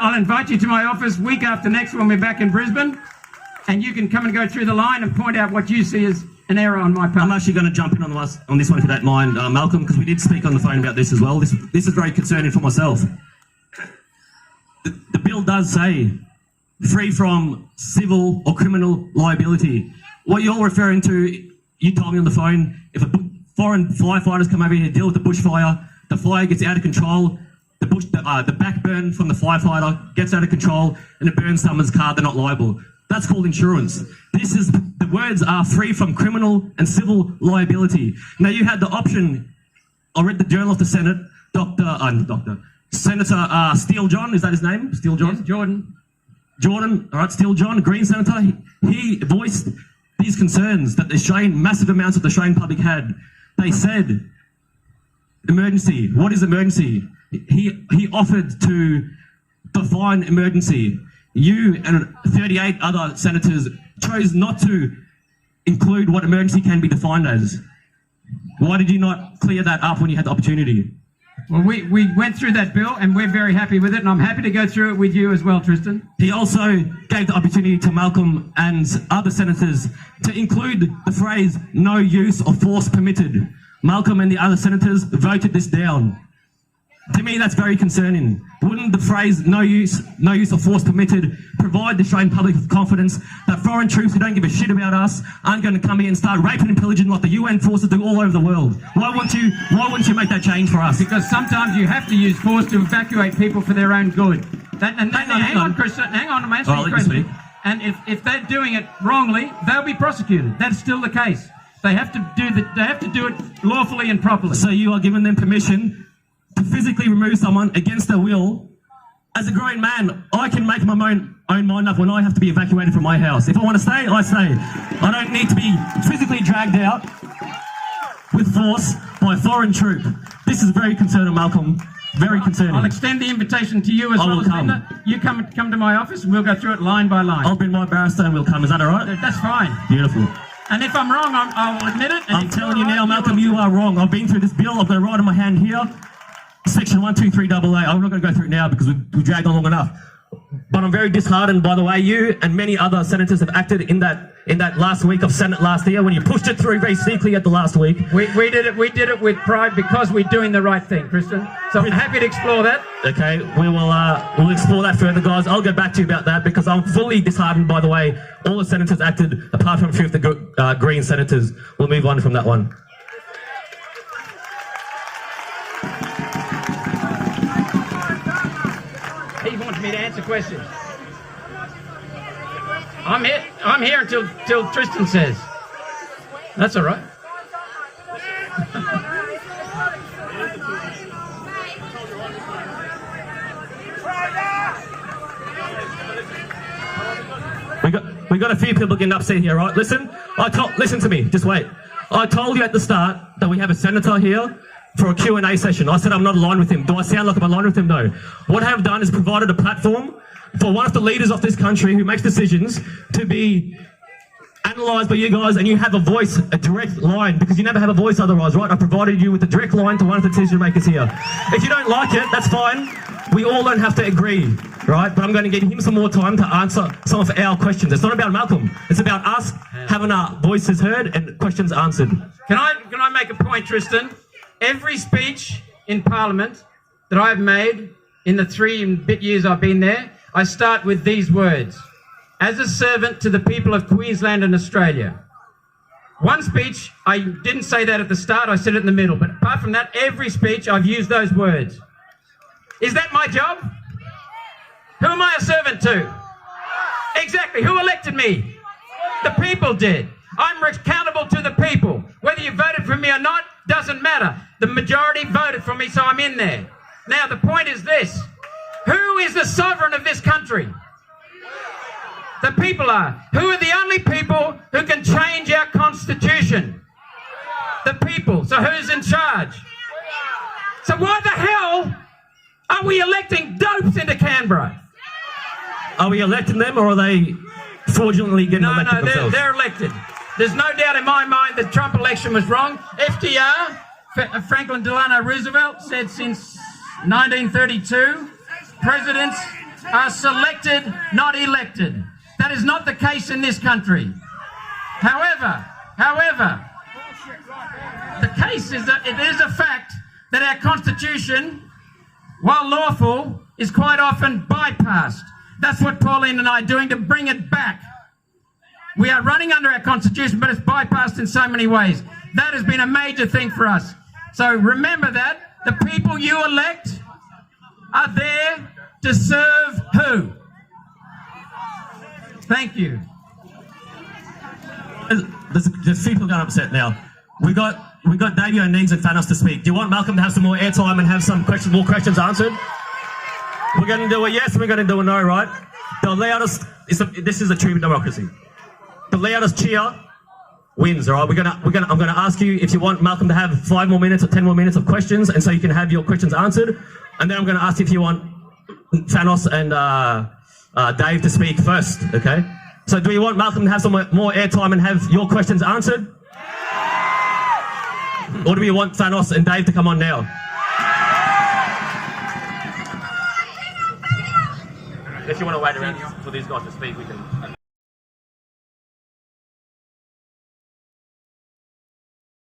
I'll invite you to my office week after next when we're back in Brisbane, and you can come and go through the line and point out what you see as an error on my part. I'm actually going to jump in on this one if you don't mind, Malcolm, because we did speak on the phone about this as well. This is very concerning for myself. The bill does say free from civil or criminal liability. What you're referring to, you told me on the phone, if foreign firefighters come over here to deal with the bushfire, the fire gets out of control, the backburn from the firefighter gets out of control, and it burns someone's car, they're not liable. That's called insurance. The words are free from criminal and civil liability. Now you had the option, I read the Journal of the Senate, Senator Steele John, is that his name? Steele John? Yes, Jordan, all right, Steele John, Green Senator, he voiced these concerns that massive amounts of the Australian public had. They said, emergency, what is emergency? He offered to define emergency. You and 38 other senators chose not to include what emergency can be defined as. Why did you not clear that up when you had the opportunity? Well, we went through that bill and we're very happy with it, and I'm happy to go through it with you as well, Tristan. He also gave the opportunity to Malcolm and other senators to include the phrase no use of force permitted. Malcolm and the other senators voted this down. To me, that's very concerning. Wouldn't the phrase no use of force permitted provide the Australian public with confidence that foreign troops who don't give a shit about us aren't going to come here and start raping and pillaging like the UN forces do all over the world? Why wouldn't you make that change for us? Because sometimes you have to use force to evacuate people for their own good. Hang on, Christian. Hang on, I'm answering your question. And if they're doing it wrongly, they'll be prosecuted. That's still the case. They have to do it lawfully and properly. So you are giving them permission to physically remove someone against their will. As a grown man, I can make my own mind up when I have to be evacuated from my house. If I want to stay, I stay. I don't need to be physically dragged out with force by a foreign troop. This is very concerning, Malcolm. Very concerning. I'll extend the invitation to you as well as Linda. You come to my office and we'll go through it line by line. I'll bring my barrister and we'll come. Is that all right? That's fine. Beautiful. And if I'm wrong, I'll admit it. I'm telling you now, Malcolm, you are wrong. I've been through this bill. I've got it right in my hand here. Section 123AA. I'm not going to go through it now because we dragged on long enough. But I'm very disheartened by the way you and many other senators have acted in that last week of Senate last year when you pushed it through very sneakily at the last week. We did it with pride because we're doing the right thing, Kristen. So I'm happy to explore that. Okay, we'll explore that further, guys. I'll go back to you about that because I'm fully disheartened by the way all the senators acted, apart from a few of the Green senators. We'll move on from that one. He wants me to answer questions. I'm here until Tristan says. That's all right. We got a few people getting upset here, right? Listen to me. Just wait. I told you at the start that we have a senator here for a Q&A session. I said I'm not aligned with him. Do I sound like I'm aligned with him? No. What I have done is provided a platform for one of the leaders of this country who makes decisions to be analysed by you guys, and you have a voice, a direct line, because you never have a voice otherwise, right? I provided you with a direct line to one of the decision makers here. If you don't like it, that's fine. We all don't have to agree, right? But I'm going to give him some more time to answer some of our questions. It's not about Malcolm. It's about us having our voices heard and questions answered. Can I make a point, Tristan? Every speech in Parliament that I've made in the 3 and bit years I've been there, I start with these words. As a servant to the people of Queensland and Australia. One speech, I didn't say that at the start, I said it in the middle. But apart from that, every speech I've used those words. Is that my job? Who am I a servant to? Exactly. Who elected me? The people did. I'm accountable to the people. Whether you voted for me or not, doesn't matter. The majority voted for me, so I'm in there. Now, the point is this. Who is the sovereign of this country? The people are. Who are the only people who can change our constitution? The people. So who's in charge? So why the hell are we electing dopes into Canberra? Are we electing them, or are they fraudulently getting elected themselves? No, they're elected. There's no doubt in my mind the Trump election was wrong. FDR, Franklin Delano Roosevelt, said since 1932, presidents are selected, not elected. That is not the case in this country. However, the case is that it is a fact that our Constitution, while lawful, is quite often bypassed. That's what Pauline and I are doing to bring it back. We are running under our Constitution, but it's bypassed in so many ways. That has been a major thing for us. So remember that. The people you elect are there to serve who? Thank you. There's people getting upset now. We got Davey O'Needs and Thanos to speak. Do you want Malcolm to have some more airtime and have some more questions answered? We're going to do a yes and we're going to do a no, right? The loudest, this is a true democracy. The loudest cheer wins, all right? I'm going to ask you if you want Malcolm to have 5 more minutes or 10 more minutes of questions, and so you can have your questions answered. And then I'm going to ask if you want Thanos and Dave to speak first, okay? So do you want Malcolm to have some more airtime and have your questions answered? Or do we want Thanos and Dave to come on now? If you want to wait around for these guys to speak, we can...